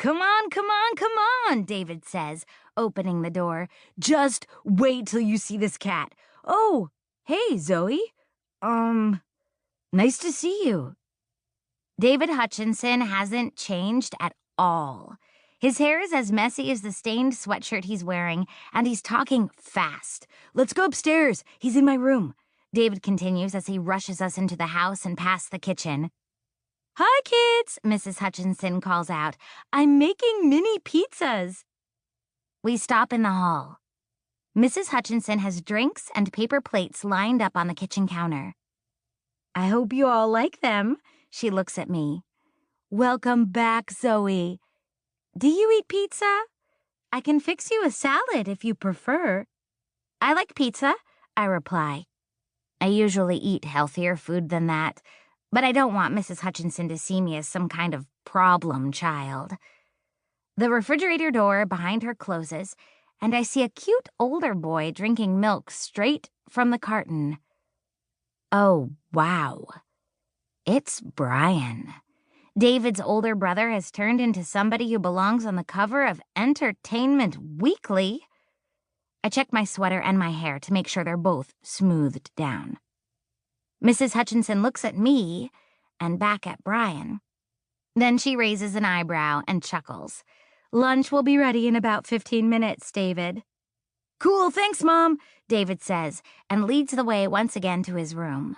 Come on, come on, come on, David says, opening the door. Just wait till you see this cat. Oh, hey, Zoe. Nice to see you. David Hutchinson hasn't changed at all. His hair is as messy as the stained sweatshirt he's wearing, and he's talking fast. Let's go upstairs. He's in my room. David continues as he rushes us into the house and past the kitchen. Hi, kids, Mrs. Hutchinson calls out. I'm making mini pizzas. We stop in the hall. Mrs. Hutchinson has drinks and paper plates lined up on the kitchen counter. I hope you all like them, she looks at me. Welcome back, Zoe. Do you eat pizza? I can fix you a salad if you prefer. I like pizza, I reply. I usually eat healthier food than that, but I don't want Mrs. Hutchinson to see me as some kind of problem child. The refrigerator door behind her closes, and I see a cute older boy drinking milk straight from the carton. Oh, wow. It's Brian. David's older brother has turned into somebody who belongs on the cover of Entertainment Weekly. I check my sweater and my hair to make sure they're both smoothed down. Mrs. Hutchinson looks at me and back at Brian. Then she raises an eyebrow and chuckles. Lunch will be ready in about 15 minutes, David. Cool, thanks, Mom, David says, and leads the way once again to his room.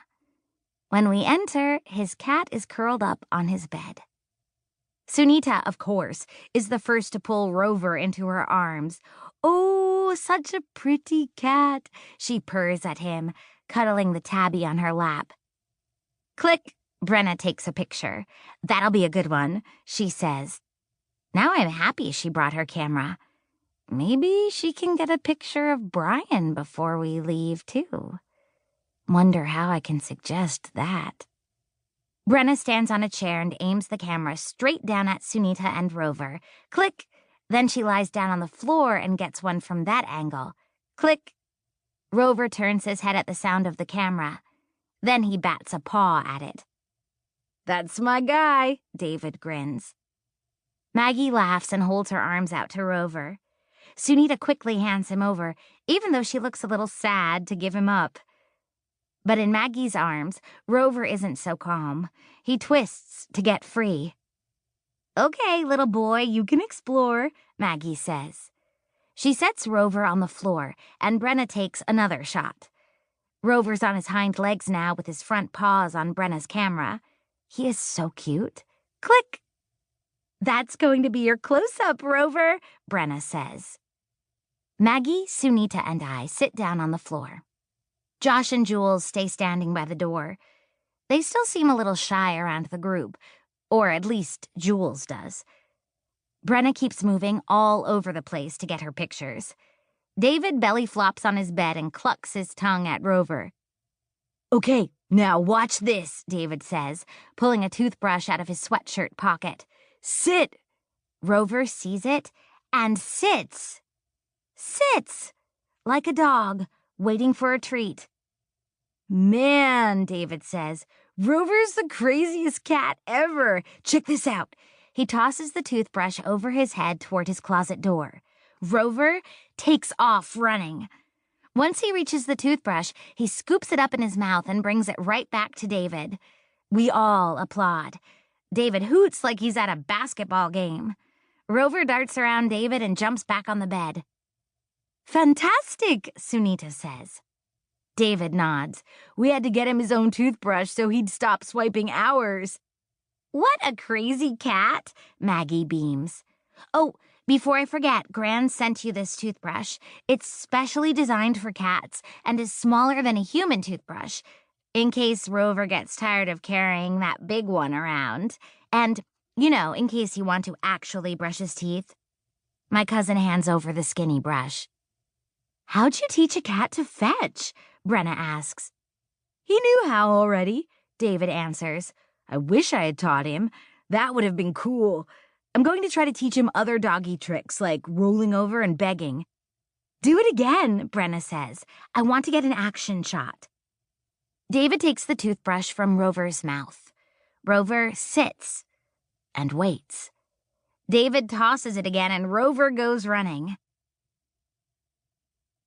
When we enter, his cat is curled up on his bed. Sunita, of course, is the first to pull Rover into her arms. Oh, such a pretty cat, she purrs at him, cuddling the tabby on her lap. Click, Brenna takes a picture. That'll be a good one, she says. Now I'm happy she brought her camera. Maybe she can get a picture of Brian before we leave, too. Wonder how I can suggest that. Brenna stands on a chair and aims the camera straight down at Sunita and Rover. Click! Then she lies down on the floor and gets one from that angle. Click! Rover turns his head at the sound of the camera. Then he bats a paw at it. That's my guy, David grins. Maggie laughs and holds her arms out to Rover. Sunita quickly hands him over, even though she looks a little sad to give him up. But in Maggie's arms, Rover isn't so calm. He twists to get free. Okay, little boy, you can explore, Maggie says. She sets Rover on the floor, and Brenna takes another shot. Rover's on his hind legs now with his front paws on Brenna's camera. He is so cute. Click! That's going to be your close-up, Rover, Brenna says. Maggie, Sunita, and I sit down on the floor. Josh and Jules stay standing by the door. They still seem a little shy around the group, or at least Jules does. Brenna keeps moving all over the place to get her pictures. David belly flops on his bed and clucks his tongue at Rover. Okay, now watch this, David says, pulling a toothbrush out of his sweatshirt pocket. Sit! Rover sees it and sits. Sits! Like a dog, waiting for a treat. Man, David says, Rover's the craziest cat ever. Check this out. He tosses the toothbrush over his head toward his closet door. Rover takes off running. Once he reaches the toothbrush, he scoops it up in his mouth and brings it right back to David. We all applaud. David hoots like he's at a basketball game. Rover darts around David and jumps back on the bed. Fantastic, Sunita says. David nods. We had to get him his own toothbrush so he'd stop swiping ours. What a crazy cat, Maggie beams. Oh, before I forget, Gran sent you this toothbrush. It's specially designed for cats and is smaller than a human toothbrush, in case Rover gets tired of carrying that big one around. And, in case you want to actually brush his teeth. My cousin hands over the skinny brush. How'd you teach a cat to fetch? Brenna asks. He knew how already, David answers. I wish I had taught him. That would have been cool. I'm going to try to teach him other doggy tricks like rolling over and begging. Do it again, Brenna says. I want to get an action shot. David takes the toothbrush from Rover's mouth. Rover sits and waits. David tosses it again and Rover goes running.